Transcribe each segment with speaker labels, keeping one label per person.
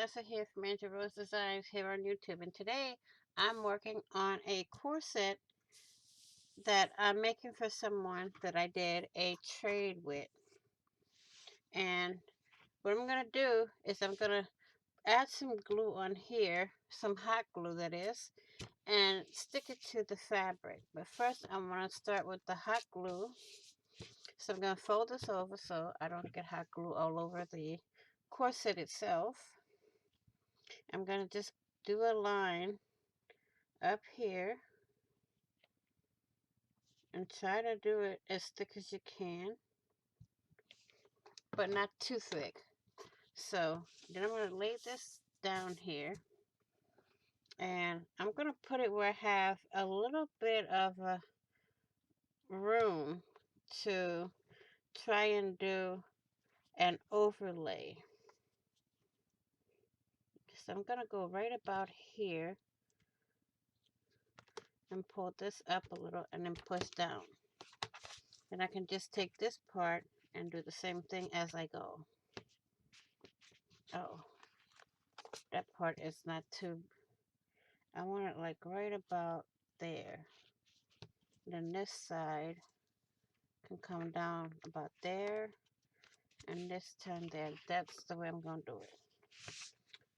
Speaker 1: Vanessa here from Angel Rose Designs here on YouTube, and today I'm working on a corset that I'm making for someone that I did a trade with. And what I'm going to do is I'm going to add some glue on here, some hot glue that is, and stick it to the fabric. But first I'm going to start with the hot glue. So I'm going to fold this over so I don't get hot glue all over the corset itself. I'm going to just do a line up here and try to do it as thick as you can, but not too thick. So then I'm going to lay this down here, and I'm going to put it where I have a little bit of a room to try and do an overlay. So I'm going to go right about here and pull this up a little and then push down. Then I can just take this part and do the same thing as I go. Oh, that part is not too, I want it like right about there. Then this side can come down about there, and this turn there. That's the way I'm going to do it.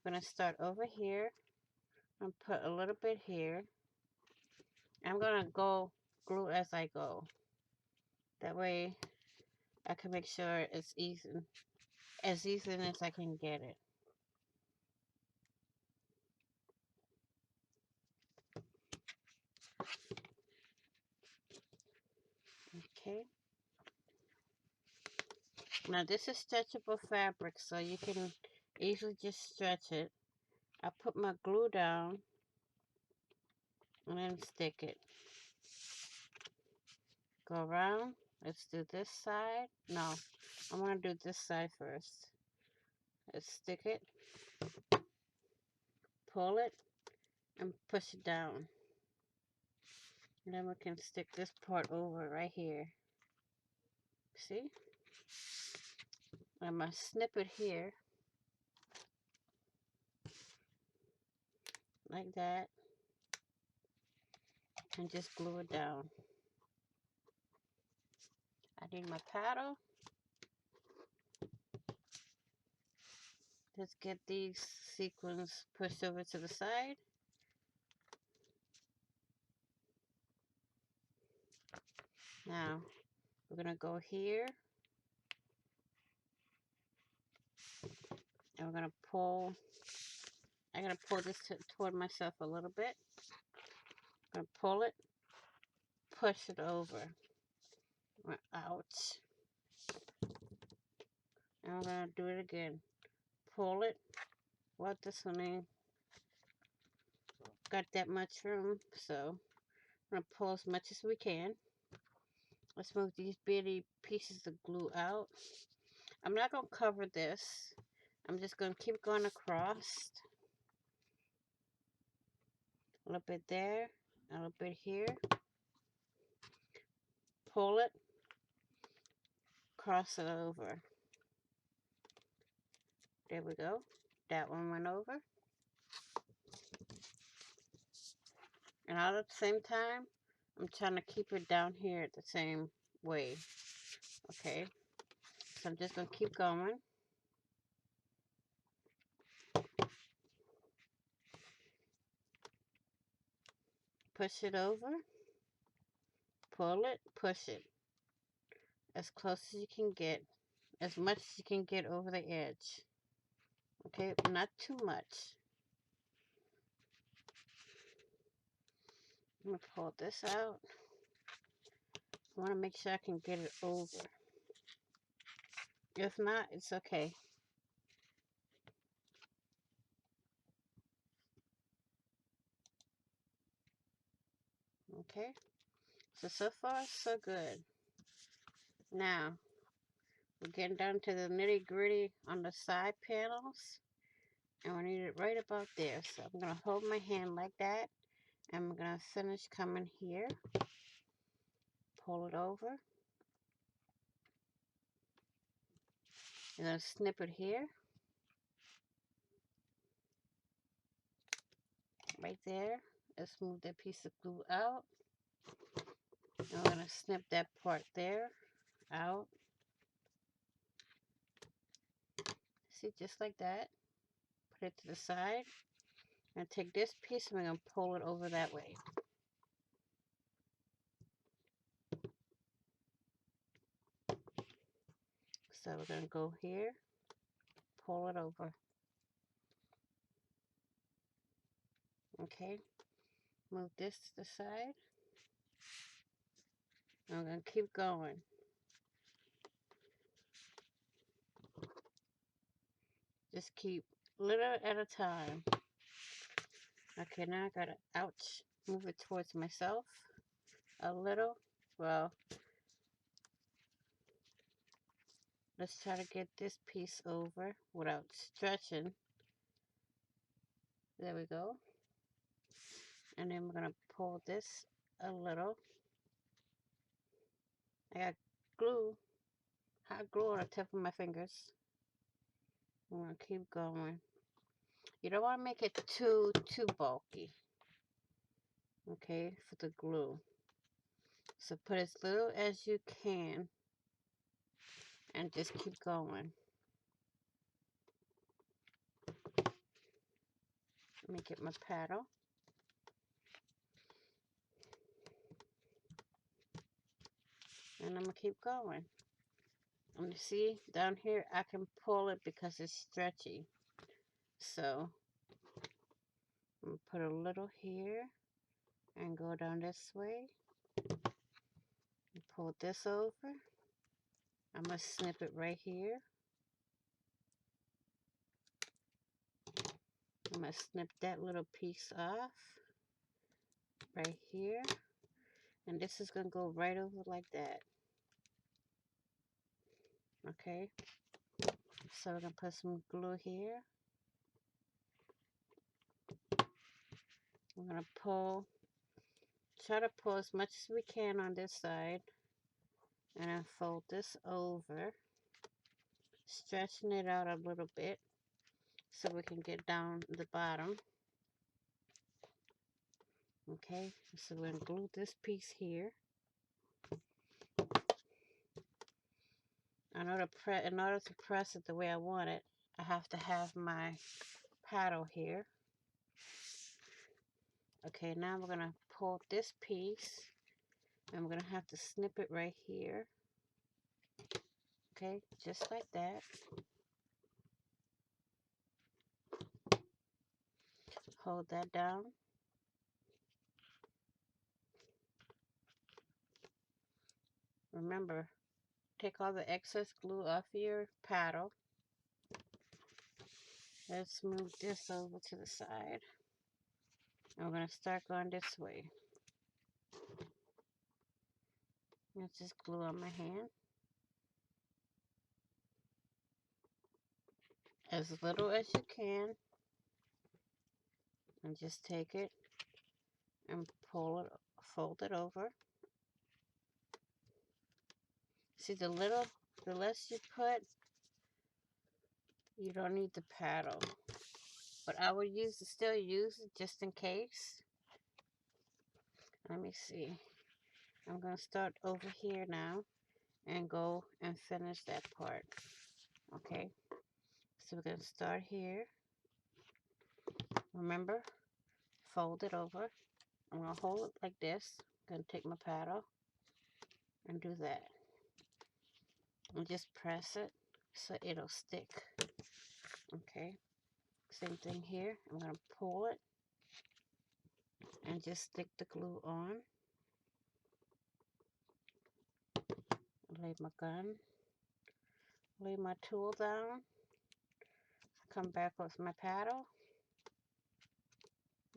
Speaker 1: I'm going to start over here and put a little bit here. I'm going to go glue as I go. That way I can make sure it's even, as even as I can get it. Okay. Now this is stretchable fabric, so you can easily just stretch it. I put my glue down and then stick it. Go around. Let's do this side. No, I want to do this side first. Let's stick it, pull it, and push it down. And then we can stick this part over right here. See? I'm going to snip it here. Like that. And just glue it down. I need my paddle. Let's get these sequins pushed over to the side. Now, we're going to go here. And we're going to pull. I'm going to pull this toward myself a little bit. I'm going to pull it, push it over. Ouch. And I'm going to do it again. Pull it. Well, this one ain't got that much room, so we're going to pull as much as we can. Let's move these bitty pieces of glue out. I'm not going to cover this. I'm just going to keep going across. A little bit there, a little bit here. Pull it, cross it over. There we go. That one went over. And all at the same time, I'm trying to keep it down here the same way. Okay. So I'm just going to keep going. Push it over. Pull it, push it. As close as you can get. As much as you can get over the edge. Okay, not too much. I'm going to pull this out. I want to make sure I can get it over. If not, it's okay. Okay. So far, so good. Now, we're getting down to the nitty gritty on the side panels. And we need it right about there. So I'm going to hold my hand like that. And I'm going to finish coming here. Pull it over. I'm going to snip it here. right there. Let's move that piece of glue out. I'm going to snip that part there out. See, just like that. Put it to the side. And take this piece and we're going to pull it over that way. So we're going to go here, pull it over. Okay, move this to the side. And we're going to keep going. Just keep little at a time. Okay, now I got to, ouch, move it towards myself a little. Well, let's try to get this piece over without stretching. There we go. And then we're going to pull this a little. I got glue, hot glue on the tip of my fingers. I'm going to keep going. You don't want to make it too bulky. Okay, for the glue. So put as little as you can and just keep going. Let me get my paddle. And I'm going to keep going. And you see, down here, I can pull it because it's stretchy. So, I'm going to put a little here and go down this way. And pull this over. I'm going to snip it right here. I'm going to snip that little piece off right here. And this is going to go right over like that. Okay. So we're going to put some glue here. I'm going to pull, try to pull as much as we can on this side. And then fold this over. Stretching it out a little bit so we can get down the bottom. Okay, so we're going to glue this piece here. In order to press it the way I want it, I have to have my paddle here. Okay, now we're going to pull this piece and we're going to have to snip it right here. Okay, just like that. Hold that down. Remember, take all the excess glue off your paddle. Let's move this over to the side. And we're going to start going this way. Let's just glue on my hand. As little as you can. And just take it and pull it, fold it over. See, the less you put, you don't need the paddle. But I would still use it just in case. Let me see. I'm going to start over here now and go and finish that part. Okay. So we're going to start here. Remember, fold it over. I'm going to hold it like this. I'm going to take my paddle and do that. And just press it so it'll stick. Okay. Same thing here. I'm going to pull it and just stick the glue on. Lay my gun. Lay my tool down. Come back with my paddle.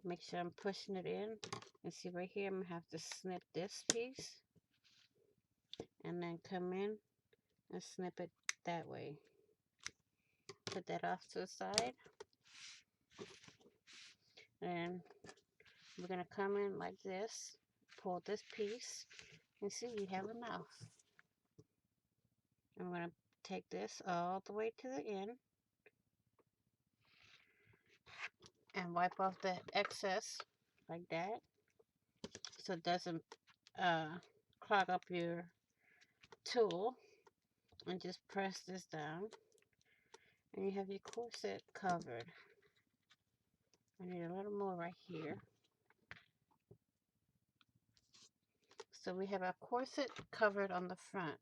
Speaker 1: Make sure I'm pushing it in. And see right here, I'm going to have to snip this piece. And then come in and snip it that way. Put that off to the side. And we're going to come in like this. Pull this piece. And see, we have enough. I'm going to take this all the way to the end. and wipe off the excess like that so it doesn't clog up your tool. And just press this down and you have your corset covered. I need a little more right here. So we have our corset covered on the front.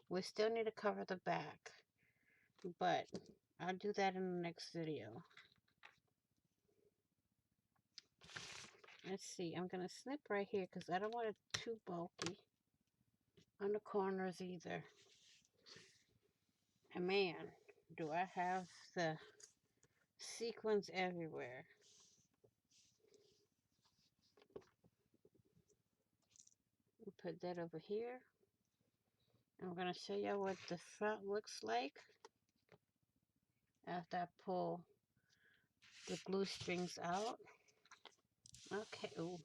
Speaker 1: We still need to cover the back, but I'll do that in the next video. Let's see, I'm going to snip right here because I don't want it too bulky on the corners either. And man, do I have the sequins everywhere. Put that over here. I'm going to show you what the front looks like after I pull the glue strings out. Okay, ooh,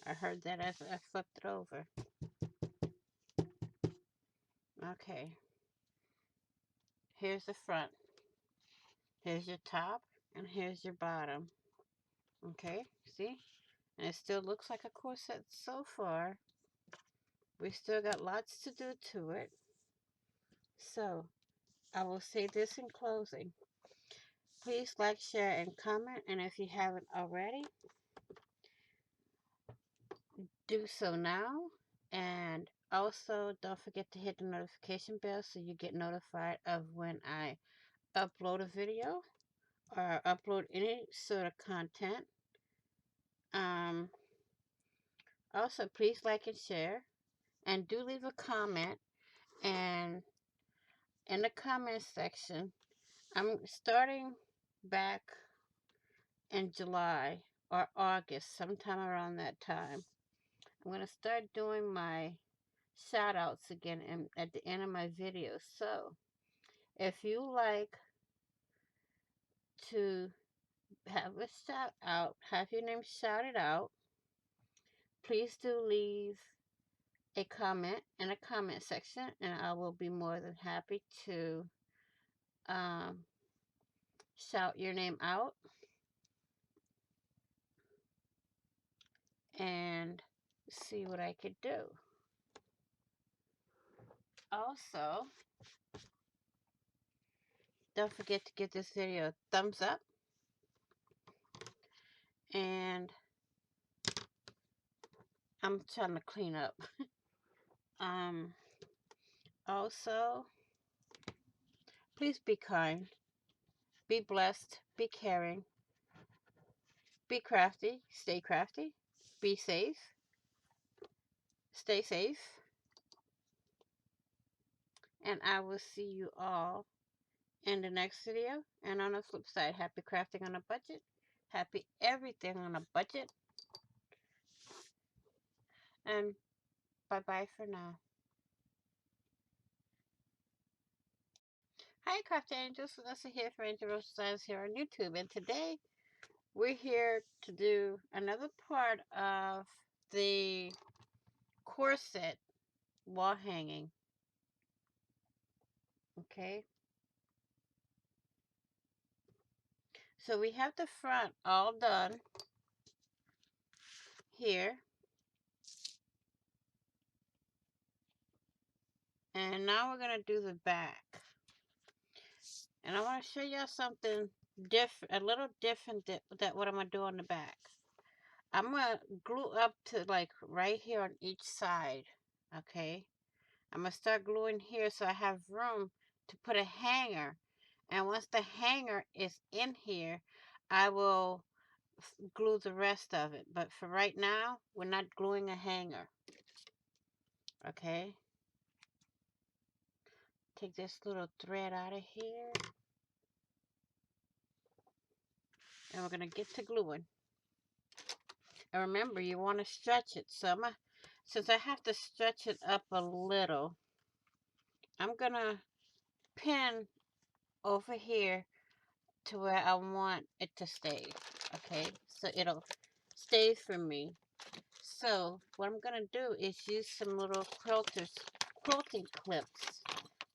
Speaker 1: I heard that as I flipped it over. Okay, here's the front, here's your top, and here's your bottom. Okay, see? And it still looks like a corset so far. We still got lots to do to it. So, I will say this in closing. Please like, share, and comment. And if you haven't already, do so now. And also, don't forget to hit the notification bell so you get notified of when I upload a video or upload any sort of content. Also, please like and share. And do leave a comment. And in the comment section, I'm starting back in July or August, sometime around that time. I'm going to start doing my shout outs again at the end of my videos. So, if you like to have a shout out, have your name shouted out, please do leave a comment in the comment section, and I will be more than happy to shout your name out and see what I could do. Also, don't forget to give this video a thumbs up, and I'm trying to clean up. Also, please be kind, be blessed, be caring, be crafty, be safe, stay safe, and I will see you all in the next video. And on the flip side, happy crafting on a budget, happy everything on a budget, and bye-bye for now. Hi, Craft Angels. Vanessa here for Angel Rose Designs here on YouTube. And today, we're here to do another part of the corset wall hanging. Okay. So we have the front all done here. And now we're going to do the back. And I want to show y'all something different, a little different that what I'm going to do on the back. I'm going to glue up to like right here on each side. Okay. I'm going to start gluing here so I have room to put a hanger. And once the hanger is in here, I will glue the rest of it. But for right now, we're not gluing a hanger. Okay. Take this little thread out of here. And we're going to get to gluing. And remember, you want to stretch it. So since I have to stretch it up a little, I'm going to pin over here to where I want it to stay. Okay, so it'll stay for me. So what I'm going to do is use some little quilting clips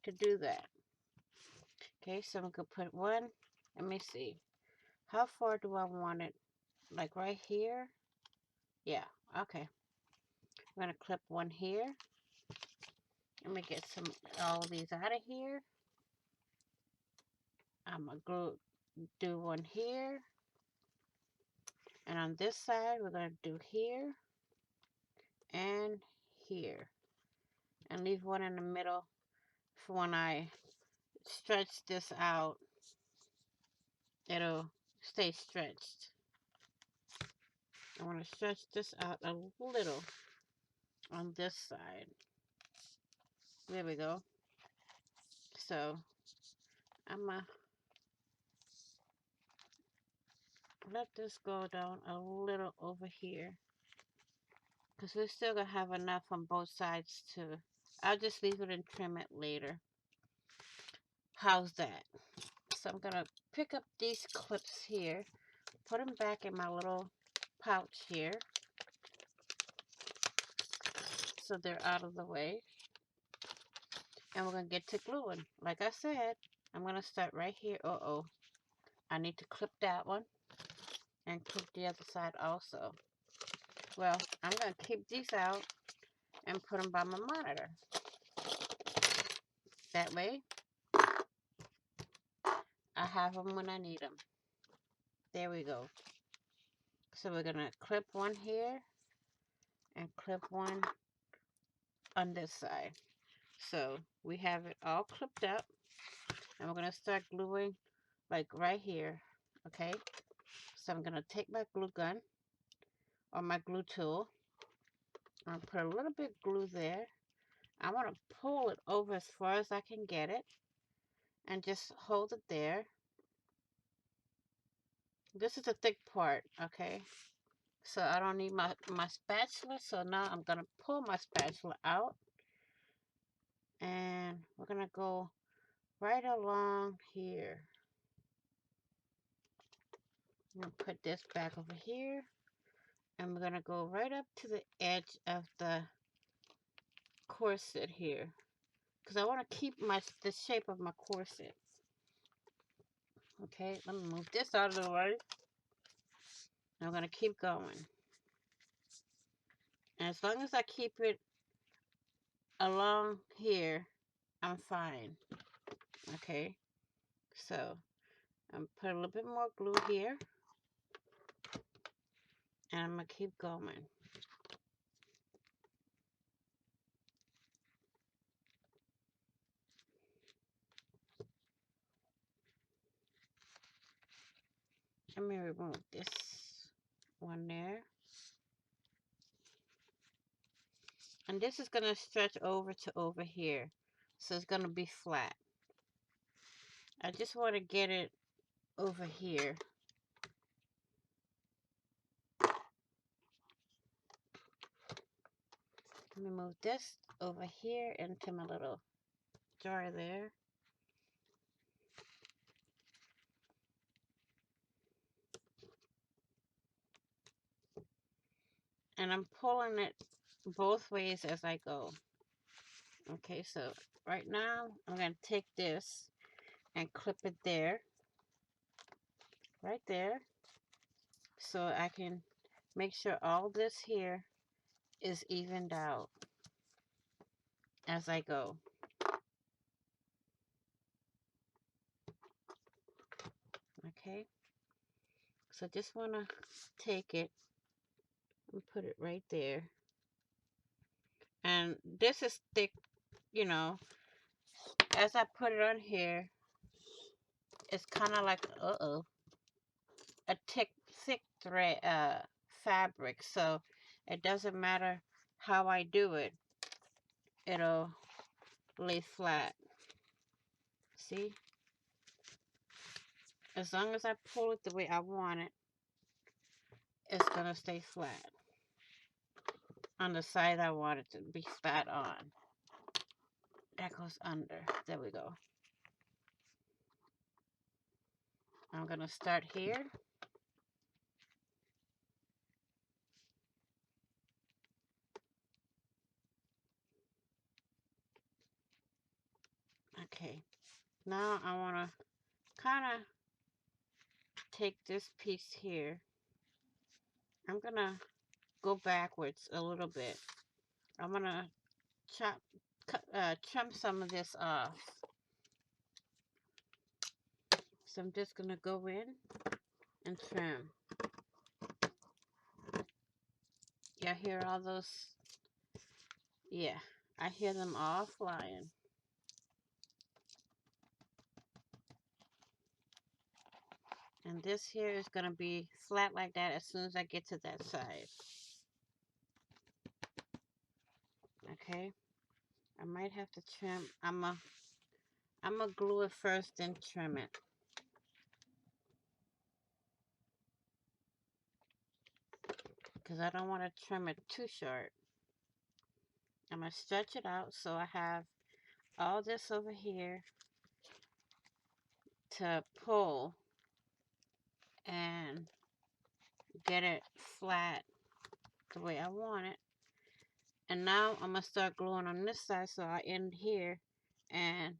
Speaker 1: to do that. Okay, so I'm going to put one, let me see, How far do I want it? Like right here? Yeah, okay. I'm gonna clip one here. Let me get all of these out of here. I'm gonna do one here. And on this side, we're gonna do here and here. And leave one in the middle for when I stretch this out, it'll stay stretched. I want to stretch this out a little on this side. There we go. So I'm gonna let this go down a little over here because we're still gonna have enough on both sides to. I'll just leave it and trim it later. How's that? So I'm gonna pick up these clips here, put them back in my little pouch here so they're out of the way. And we're gonna get to gluing. Like I said, I'm gonna start right here. Uh-oh. I need to clip that one and clip the other side also. Well, I'm gonna keep these out and put them by my monitor. That way, I have them when I need them. There we go. So we're gonna clip one here and clip one on this side. So we have it all clipped up, and we're gonna start gluing like right here. Okay. So I'm gonna take my glue gun or my glue tool. I'm gonna put a little bit of glue there. I want to pull it over as far as I can get it and just hold it there. This is the thick part, okay? So I don't need my spatula, so now I'm gonna pull my spatula out and we're gonna go right along here. I'm gonna put this back over here and we're gonna go right up to the edge of the corset here because I want to keep the shape of my corset. Okay, let me move this out of the way. I'm gonna keep going. And as long as I keep it along here, I'm fine. Okay, so I'm put a little bit more glue here, and I'm gonna keep going. Let me remove this one there. And this is gonna stretch over to over here. So it's gonna be flat. I just want to get it over here. Let me move this over here into my little jar there. And I'm pulling it both ways as I go. Okay, so right now I'm going to take this and clip it there, right there, so I can make sure all this here is evened out as I go. Okay, so just want to take it and put it right there. And this is thick, you know, as I put it on here, it's kind of like, a thick thread, fabric, so it doesn't matter how I do it, it'll lay flat. See? As long as I pull it the way I want it, it's gonna stay flat. On the side I want it to be flat on. That goes under. There we go. I'm gonna start here. Okay. Now I wanna kinda take this piece here. I'm gonna go backwards a little bit. I'm gonna trim some of this off. So I'm just gonna go in and trim. Y'all hear all those? Yeah, I hear them all flying. And this here is gonna be flat like that as soon as I get to that side. Okay, I might have to trim. I'm gonna glue it first and trim it. Because I don't want to trim it too short. I'm going to stretch it out so I have all this over here to pull and get it flat the way I want it. And now I'm going to start gluing on this side so I end here and,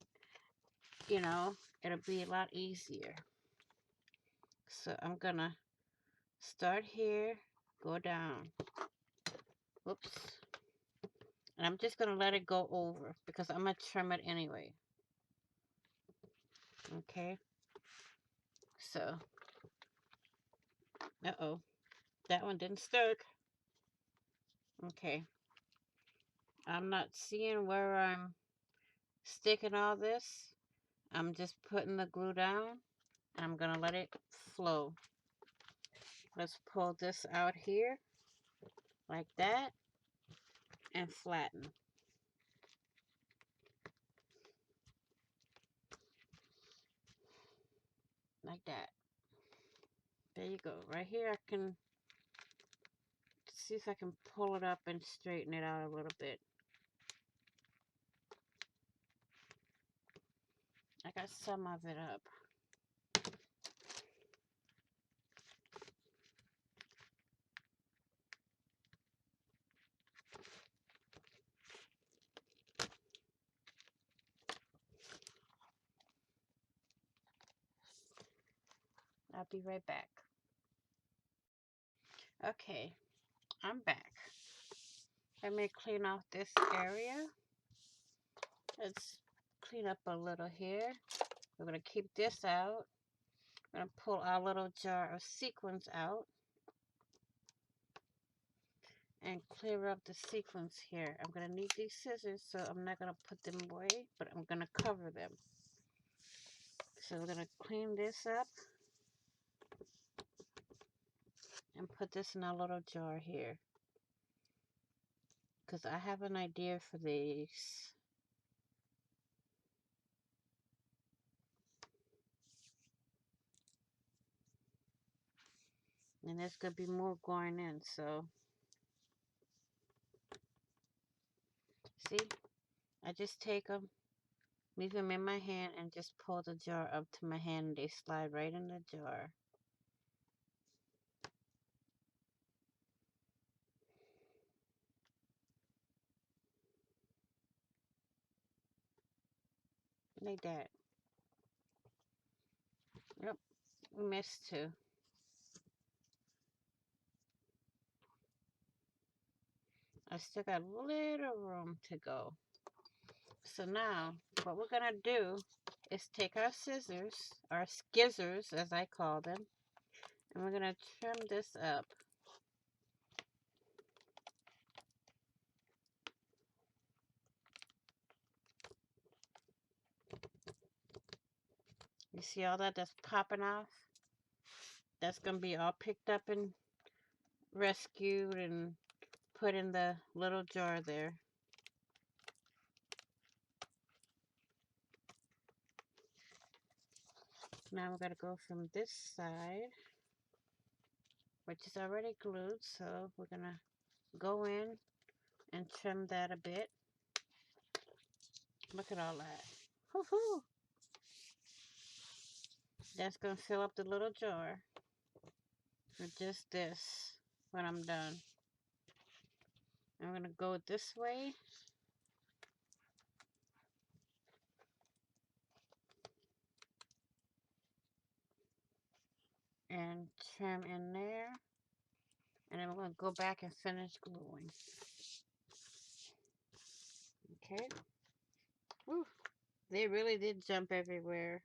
Speaker 1: you know, it'll be a lot easier. So I'm going to start here, go down. Whoops. And I'm just going to let it go over because I'm going to trim it anyway. Okay. So, uh-oh. That one didn't stick. Okay. I'm not seeing where I'm sticking all this. I'm just putting the glue down. And I'm going to let it flow. Let's pull this out here. Like that. And flatten. Like that. There you go. Right here I can see if I can pull it up and straighten it out a little bit. I got some of it up. I'll be right back. Okay, I'm back. Let me clean off this area. Let's clean up a little here. We're going to keep this out. I'm going to pull our little jar of sequins out and clear up the sequins here. I'm going to need these scissors, so I'm not going to put them away, but I'm going to cover them. So we're going to clean this up and put this in our little jar here, because I have an idea for these. And there's going to be more going in, so see, I just take them, leave them in my hand, and just pull the jar up to my hand, and they slide right in the jar. Like that. Yep, missed two. I still got a little room to go. So now, what we're going to do is take our scissors, our skizzers as I call them, and we're going to trim this up. You see all that that's popping off? That's going to be all picked up and rescued and put in the little jar there. Now we're going to go from this side, which is already glued, so we're going to go in and trim that a bit. Look at all that. Woohoo! That's going to fill up the little jar with just this when I'm done. I'm going to go this way. and trim in there. And then we're going to go back and finish gluing. Okay. Whew. They really did jump everywhere.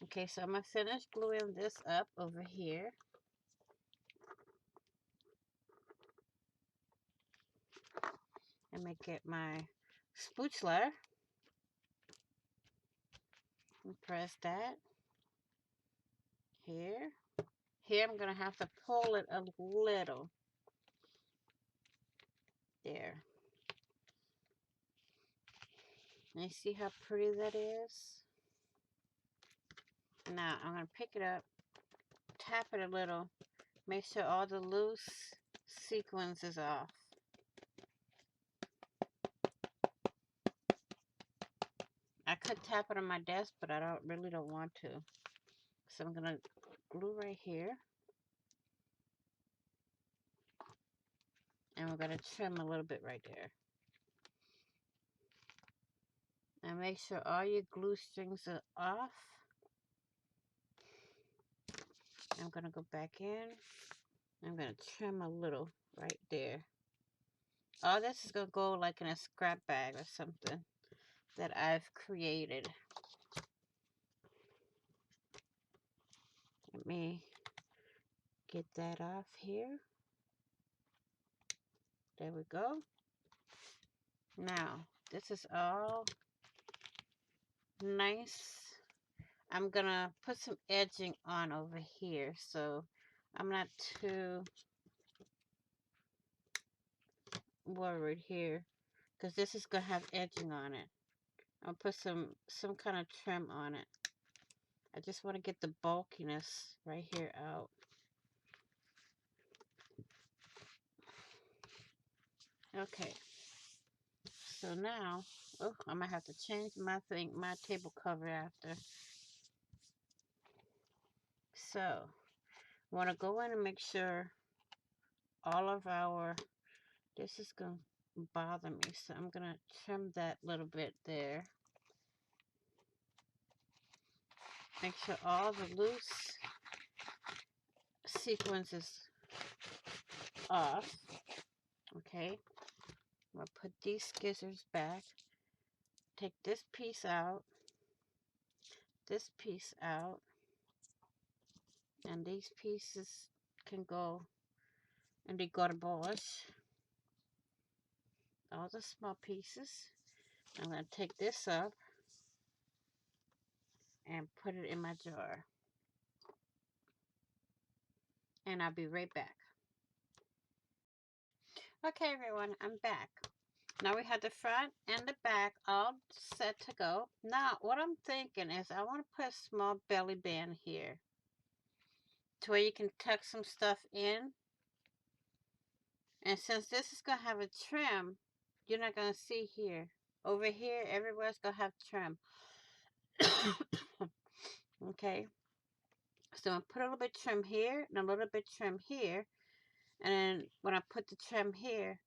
Speaker 1: Okay, so I'm going to finish gluing this up over here. I'm going to get my spatula and press that here. Here I'm going to have to pull it a little. There. And you see how pretty that is? Now I'm going to pick it up, tap it a little, make sure all the loose sequins is off. I could tap it on my desk, but I really don't want to. So I'm going to glue right here. And we're going to trim a little bit right there. And make sure all your glue strings are off. I'm going to go back in. I'm going to trim a little right there. All this is going to go like in a scrap bag or something that I've created. Let me get that off here. There we go. Now, this is all nice. I'm going to put some edging on over here, so I'm not too worried here, because this is going to have edging on it. I'll put some kind of trim on it. I just want to get the bulkiness right here out. Okay. So now, oh, I might have to change my table cover after. So, I want to go in and make sure all of our, this is going to bother me, so I'm going to trim that little bit there. Make sure all the loose sequins is off. Okay. I'm going to put these scissors back. Take this piece out. This piece out. And these pieces can go in the garbage. All the small pieces. I'm going to take this up and put it in my jar. And I'll be right back. Okay, everyone, I'm back. Now we have the front and the back all set to go. Now, what I'm thinking is I want to put a small belly band here to where you can tuck some stuff in. And since this is going to have a trim, you're not going to see here. Over here, everywhere's going to have trim. Okay. So I'm going to put a little bit trim here and a little bit trim here. And then when I put the trim here,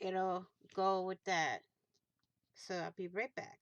Speaker 1: it'll go with that. So I'll be right back.